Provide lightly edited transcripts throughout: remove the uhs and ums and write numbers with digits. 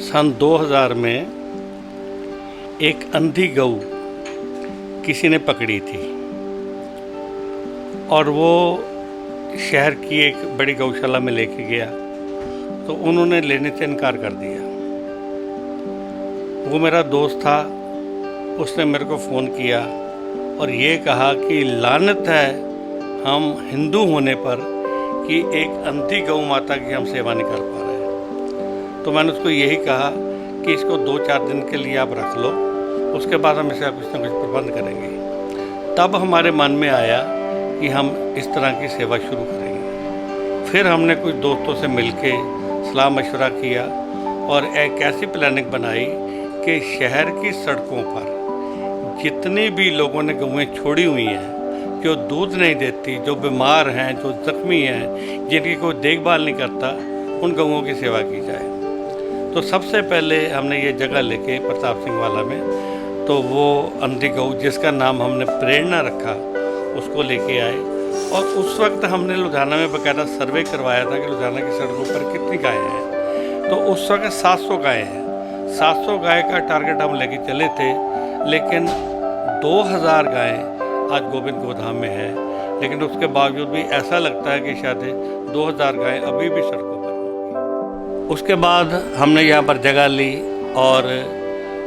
सन 2000 में एक अंधी गऊ किसी ने पकड़ी थी और वो शहर की एक बड़ी गौशाला में लेके गया तो उन्होंने लेने से इनकार कर दिया। वो मेरा दोस्त था, उसने मेरे को फ़ोन किया और ये कहा कि लानत है हम हिंदू होने पर कि एक अंधी गौ माता की हम सेवा नहीं कर पा रहे। तो मैंने उसको यही कहा कि इसको 2-4 दिन के लिए आप रख लो, उसके बाद हम इसका कुछ ना कुछ प्रबंध करेंगे। तब हमारे मन में आया कि हम इस तरह की सेवा शुरू करेंगे। फिर हमने कुछ दोस्तों से मिलके सलाह मशवरा किया और एक ऐसी प्लानिंग बनाई कि शहर की सड़कों पर जितने भी लोगों ने गौएँ छोड़ी हुई हैं, जो दूध नहीं देती, जो बीमार हैं, जो ज़ख्मी हैं, जिनकी कोई देखभाल नहीं करता, उन गौओं की सेवा की जाए। तो सबसे पहले हमने ये जगह लेके प्रताप सिंह वाला में, तो वो अंधी गऊ जिसका नाम हमने प्रेरणा रखा, उसको लेके आए। और उस वक्त हमने लुधियाना में बाकायदा सर्वे करवाया था कि लुधियाना की सड़कों पर कितनी गायें हैं। तो उस वक्त 700 गायें हैं। 700 गाय का टारगेट हम लेके चले थे, लेकिन 2000 गायें आज गोविंद गोधाम में है। लेकिन उसके बावजूद भी ऐसा लगता है कि शायद 2000 गायें अभी भी सड़कों पर होंगी। उसके बाद हमने यहाँ पर जगह ली और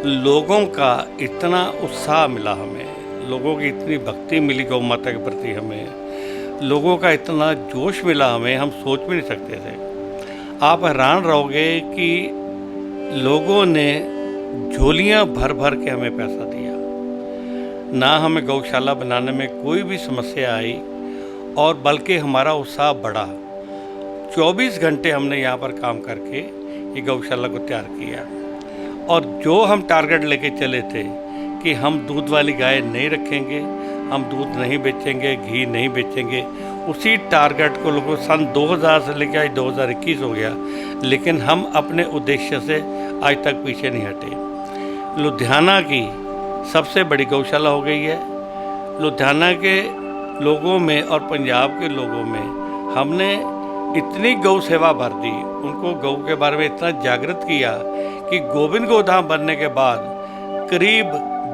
लोगों का इतना उत्साह मिला हमें, लोगों की इतनी भक्ति मिली गौ माता के प्रति हमें, लोगों का इतना जोश मिला हमें, हम सोच भी नहीं सकते थे। आप हैरान रहोगे कि लोगों ने झोलियाँ भर भर के हमें पैसा दिया। ना हमें गौशाला बनाने में कोई भी समस्या आई और बल्कि हमारा उत्साह बढ़ा। 24 घंटे हमने यहाँ पर काम करके ये गौशाला को तैयार किया। और जो हम टारगेट लेके चले थे कि हम दूध वाली गाय नहीं रखेंगे, हम दूध नहीं बेचेंगे, घी नहीं बेचेंगे, उसी टारगेट को लोगों सन 2000 से लेकर आज 2021 हो गया, लेकिन हम अपने उद्देश्य से आज तक पीछे नहीं हटे। लुधियाना की सबसे बड़ी गौशाला हो गई है। लुधियाना के लोगों में और पंजाब के लोगों में हमने इतनी गौ सेवा भर दी, उनको गौ के बारे में इतना जागृत किया कि गोविंद गोधाम बनने के बाद करीब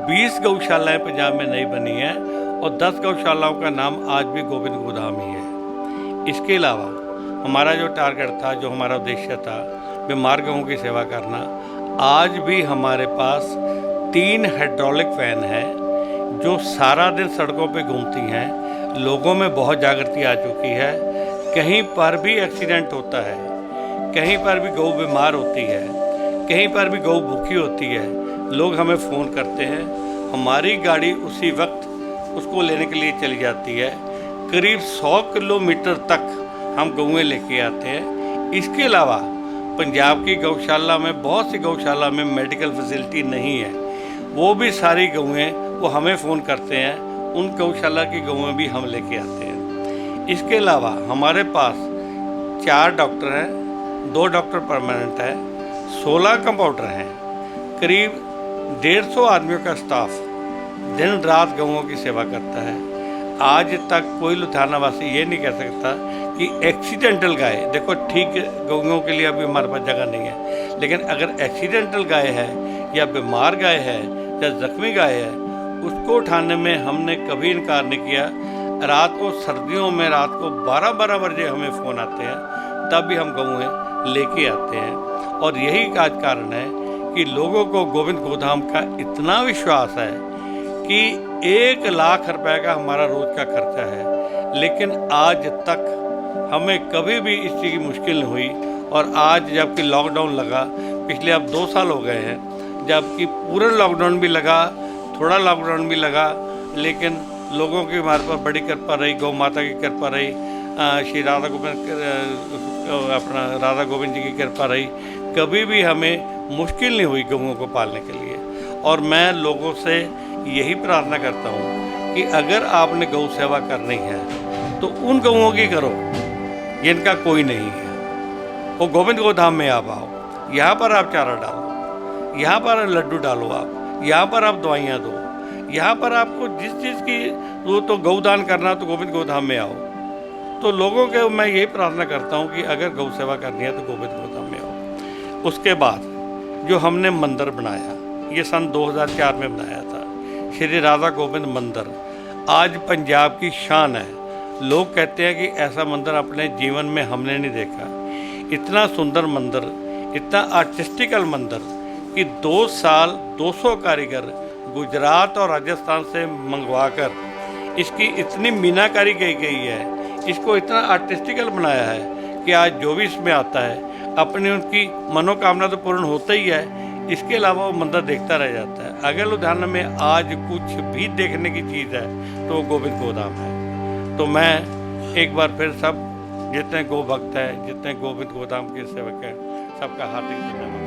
20 गौशालाएँ पंजाब में नई बनी हैं और 10 गौशालाओं का नाम आज भी गोविंद गोधाम ही है। इसके अलावा हमारा जो टारगेट था, जो हमारा उद्देश्य था बीमार गौओं की सेवा करना, आज भी हमारे पास 3 हाइड्रोलिक फैन हैं जो सारा दिन सड़कों पे घूमती हैं। लोगों में बहुत जागृति आ चुकी है। कहीं पर भी एक्सीडेंट होता है, कहीं पर भी गौ बीमार होती है, कहीं पर भी गौ भूखी होती है, लोग हमें फ़ोन करते हैं, हमारी गाड़ी उसी वक्त उसको लेने के लिए चली जाती है। करीब 100 किलोमीटर तक हम गौएँ लेके आते हैं। इसके अलावा पंजाब की गौशाला में, बहुत सी गौशाला में मेडिकल फैसिलिटी नहीं है, वो भी सारी गौएँ वो हमें फ़ोन करते हैं, उन गौशाला की गौएँ भी हम लेके आते हैं। इसके अलावा हमारे पास 4 डॉक्टर हैं, 2 डॉक्टर परमानेंट हैं, 16 कंपाउंडर हैं, करीब 150 आदमियों का स्टाफ दिन रात गौओं की सेवा करता है। आज तक कोई लुधियाना वासी ये नहीं कह सकता कि एक्सीडेंटल गाय, देखो ठीक गौओं के लिए अभी हमारे पास जगह नहीं है, लेकिन अगर एक्सीडेंटल गाय है या बीमार गाय है या ज़ख्मी गाय है, उसको उठाने में हमने कभी इनकार नहीं किया। रात को, सर्दियों में रात को 12-12 बजे हमें फ़ोन आते हैं, तब भी हम गौएँ लेके आते हैं। और यही आज कारण है कि लोगों को गोविंद गोधाम का इतना विश्वास है कि 1 लाख रुपए का हमारा रोज़ का खर्चा है, लेकिन आज तक हमें कभी भी इस चीज़ की मुश्किल नहीं हुई। और आज जबकि लॉकडाउन लगा, पिछले अब 2 साल हो गए हैं, जबकि पूरा लॉकडाउन भी लगा, थोड़ा लॉकडाउन भी लगा, लेकिन लोगों की हमारे पर बड़ी कृपा रही, गौ माता की कृपा रही, श्री राधा गोविंद जी की कृपा रही। कभी भी हमें मुश्किल नहीं हुई गौओं को पालने के लिए। और मैं लोगों से यही प्रार्थना करता हूँ कि अगर आपने गौ सेवा करनी है तो उन गौओं की करो जिनका कोई नहीं है। वो गोविंद गोधाम में आप आओ, यहाँ पर आप चारा डालो, यहाँ पर लड्डू डालो, आप यहाँ पर आप दवाइयाँ दो, यहाँ पर आपको जिस चीज़ की वो तो गौदान करना तो गोविंद गोधाम में आओ। तो लोगों के मैं यही प्रार्थना करता हूँ कि अगर गौ सेवा करनी है तो गोविंद गोधाम में आओ। उसके बाद जो हमने मंदिर बनाया, ये सन 2004 में बनाया था, श्री राधा गोविंद मंदिर, आज पंजाब की शान है। लोग कहते हैं कि ऐसा मंदिर अपने जीवन में हमने नहीं देखा। इतना सुंदर मंदिर, इतना आर्टिस्टिकल मंदिर कि 2 साल 200 कारीगर गुजरात और राजस्थान से मंगवाकर इसकी इतनी मीनाकारी की गई है, इसको इतना आर्टिस्टिकल बनाया है कि आज जो भी इसमें आता है अपनी उनकी मनोकामना तो पूर्ण होता ही है, इसके अलावा वो मंदिर देखता रह जाता है। अगर लुधियाना में आज कुछ भी देखने की चीज़ है तो वो गोविंद गोधाम है। तो मैं एक बार फिर सब जितने गो भक्त हैं, जितने गोविंद गोधाम के सेवक हैं, सबका हार्दिक धन्यवाद।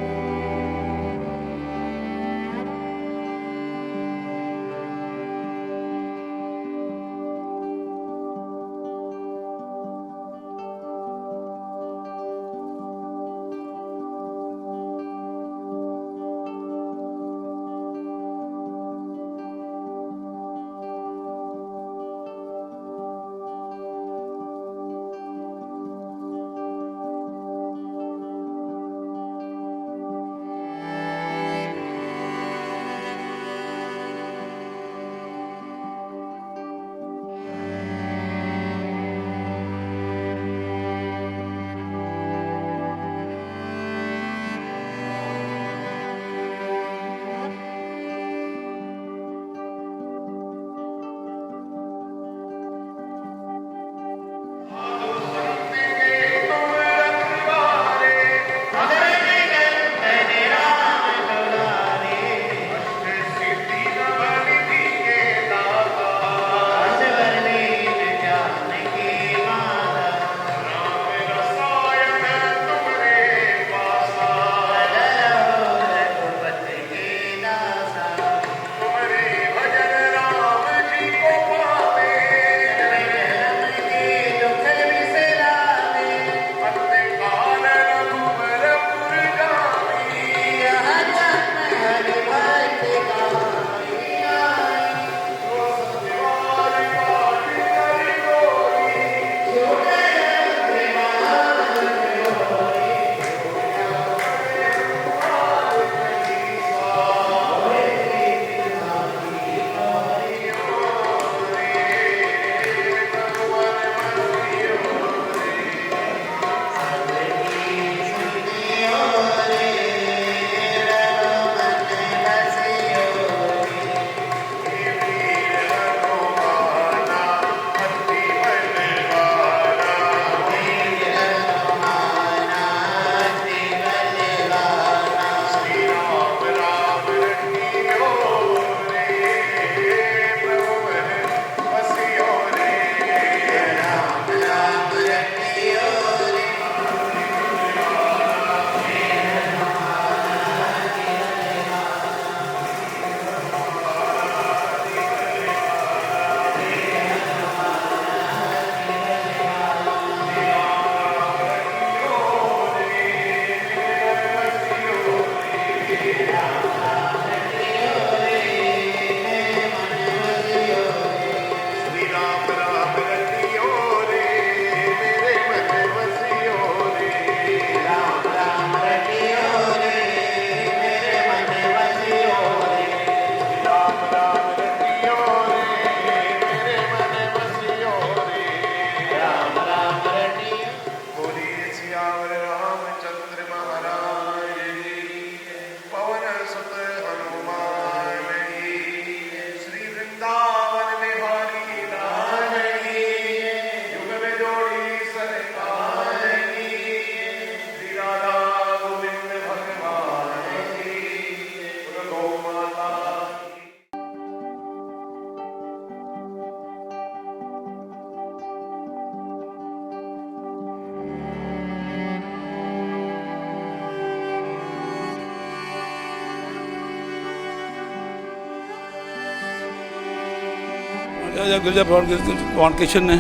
गिरजा भगवान कृष्ण ने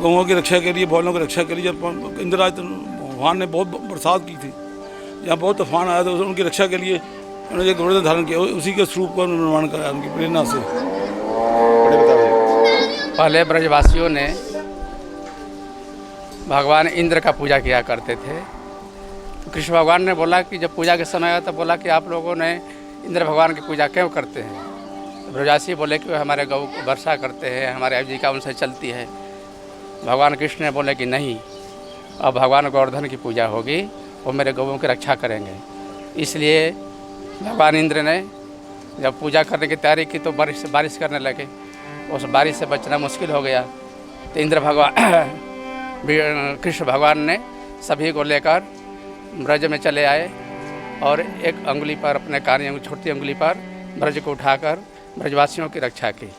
गौओं की रक्षा के लिए, बैलों की रक्षा के लिए जब इंद्रराज भगवान ने बहुत बरसात की थी, यहाँ बहुत तूफान आया था, उनकी रक्षा के लिए उन्होंने ये घोड़े धारण किया, उसी के स्वरूप का निर्माण कराया उनकी प्रेरणा से। पहले ब्रजवासियों ने भगवान इंद्र का पूजा किया करते थे, तो कृष्ण भगवान ने बोला कि जब पूजा के समय आया तो बोला कि आप लोगों ने इंद्र भगवान की पूजा क्यों करते हैं। तो ब्रजवासी बोले कि हमारे गौ को वर्षा करते हैं, हमारे आजीविका उनसे चलती है। भगवान कृष्ण ने बोले कि नहीं, अब भगवान गोवर्धन की पूजा होगी, वो मेरे गौओं की रक्षा करेंगे। इसलिए भगवान इंद्र ने जब पूजा करने की तैयारी की तो बारिश करने लगे। उस बारिश से बचना मुश्किल हो गया तो इंद्र भगवान कृष्ण भगवान ने सभी को लेकर ब्रज में चले आए और एक अंगुली पर अपने कानी छोटी अंगुली पर ब्रज को उठाकर ब्रजवासियों की रक्षा की।